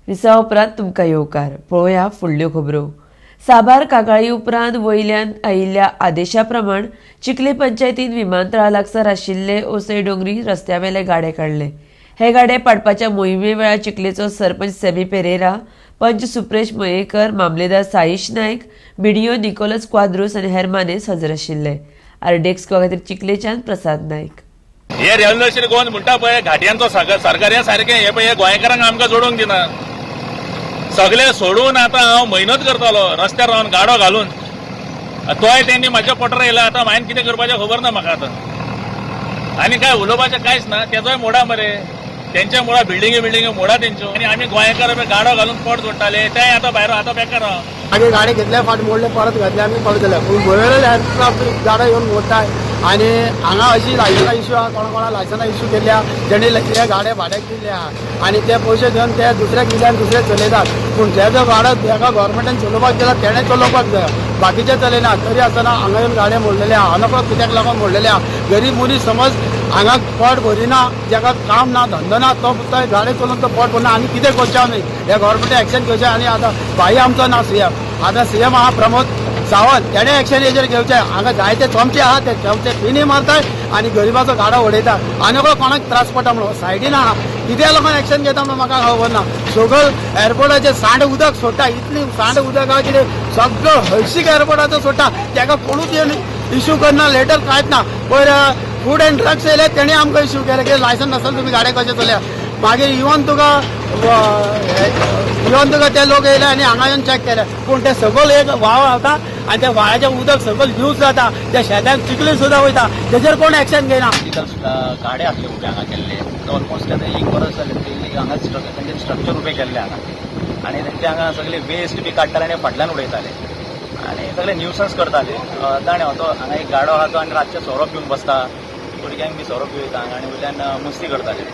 दिसा उपरांत तुमकां येवकार पळोवया फुडल्यो खबरो। साबार कागाळी उपरांत वयल्यान आयिल्ल्या आदेशा प्रमाण चिखले पंचायतीन विमानतळा लागसार आशिल्ले ओसै डोंगरी रस्त्यावेले गाडे काडले। हे गाडे पाडपाच्या मोहिमे वेळार चिखलेचो सरपंच सेमी पेरेरा, पंच सुप्रेश मयेकर, मामलेदार साईश नायक, बीडीओ निकोलस क्वाद्रूस आनी हेर मानेस हजर आशिल्ले। आरडेक्स खातीर चिखलेच्यान प्रसाद नायक। हे रेल्वे गोवन म्हणटा पळय घाटयांचो सरकार सारखे हे पळय गोंयकारांक आमकां जोडूंक दिना। सगळे सोडून आता हांव मेहनत करतालो रस्त्यार रावन गाडो घालून, तोय तेंनी म्हाज्या पोटार येयला। आता हांवें कितें करपाचें खबर ना म्हाका आतां। आनी काय उलोवपाचें कांयच ना, तेजोय मोडा मरे, तेंच्या मुळा बिल्डिंगे मोडा तेंच्यो। आनी आमी गोंयकार गाडो घालून पोट जोडटाले, ते आतां भायर आतां बेकार आहा। मागीर गाडे घेतले फाट मोडले, परत घातले आमी परत गेले। पूण गोंयवेले गाडो येवन मोडटाय आनी हांगा अशी लायसना इश्यू आहा, कोणा लायसना इश्यू केल्या, जेणे ते गाडे भाड्याक दिले आहा आनी ते पयशे घेवन ते दुसऱ्याक दिले आनी दुसरे चलयतात। पूण जे जो गाडो ताका गोव्हर्मेंटान चलोवपाक दिला तेणे चलोवपाक जाय, बाकीचे चलयना। तरी आसतना हांगा येवन गाडे मोडलेले आहा। अनकळो कित्याक लागून मोडलेले आहा? गरीब मनीस समज हांगा पोट भरिना, जाका काम ना धंदो ना, तो गाडे चलोवन तो पोट भरना, आनी कितें करचें आमी? हे गोव्हर्मेंटान एक्शन घेवचें। आनी आतां भाई आमचो ना सीएम, आतां सीएम आहा प्रमोद सावंत, तेणे एक्शन हेजेर घेवचें। हांगा जायते चमचे आहा, ते चमचे फिनी मारताय आनी गरिबाचो गाडो उडयता। आनी कोणाक त्रास पडटा म्हणून सायडीन आहा, कित्या लागून एक्शन घेता म्हणून म्हाका खबर ना। सगळं एअरपोर्टाचेर सांड उदक सोडटा, इतली सांड उदक आहा कितें सगळं हळशीक एअरपोर्टाचो सोडटा, ताका कोणूच इश्यू करना, लेटर कांयच ना। पयर फूड एंड ड्रग्स येयले, तेणे आमकां इश्यू केले की लायसन नासतना तुमी गाडे कशे चलया। मागीर इवन तुका ते लोक येयले आनी हांगा येवन चॅक केले, पूण ते सकयल एक व्हाळ व्हांवता आनी त्या व्हाळाचें उदक सकयल यूज जाता, त्या शेतांक चिखली सुद्दां वयता, तेजेर कोण एक्शन घेयना। गाडे आसले उबे हांगा केल्ले, ऑलमोस्ट आतां एक वर्स जालें पयलीं हांगा तेंचे स्ट्रक्चर उबे केल्ले हांगा। आनी तेंचे हांगा सगळे वेस्ट बी काडटाले आनी फाटल्यान उडयताले आनी सगळे न्यूसन्स करताले। ताणें हांगा एक गाडो आहा तो आनी रातचे सोरो पिवन बसता, भुरग्यांक बी सोरो पिवयता हांगा आनी वयल्यान मस्ती करताले।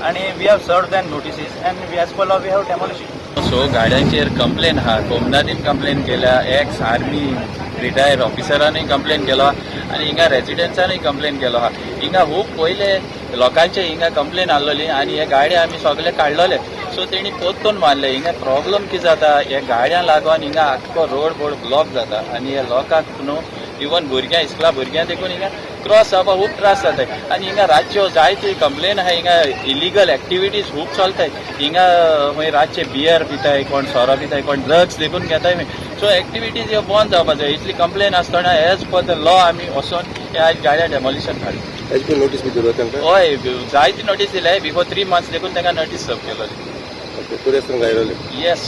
आनी we have served then notices and we as per law we have demolish. So गाड्यांचेर कंप्लेन आहा, कोमनादीन कंप्लेन केल्या, एक्स आर्मी रिटायर ऑफिसरांनी कंप्लेन केलो आनी हिंगा रेजिडेंट्सांनी कंप्लेन केलो आहा। हिंगा खूब पयले लोकांचे हिंगा कंप्लेन आसलोली आनी हे गाडे आमी सगळे काडलोले। सो तेणी पोत्तून मारले। हिंगा प्रॉब्लम कितें जाता, हे गाड्यांक लागून हिंगा आख्खो रोड ब्लॉक जाता आनी हे लोकांक न्हू इवन भुरग्यां इस्कुला भुरग्यां देखून हिंगा क्रॉस जावपाक खूब त्रास जाताय। आनी हिंगा रातच्यो जायती कंप्लेन आहा, हिंगा इलिगल एक्टिविटीज खूब चलताय। हिंगा मागीर रातचे बियर पिताय, कोण सोरो पिताय, कोण ड्रग्स देखून घेताय। सो एक्टिविटीज ह्यो बंद जावपाक जाय। इतली कंप्लेन आसतना एज पर द लॉ आमी वचोन हे आज गाड्या डेमोलिशन काडली। नोटीस बी दिलो तांकां? हय, जायती नोटीस दिले। बिफोर 3 months देखून तांकां नोटीस सर्व केलोली। येस।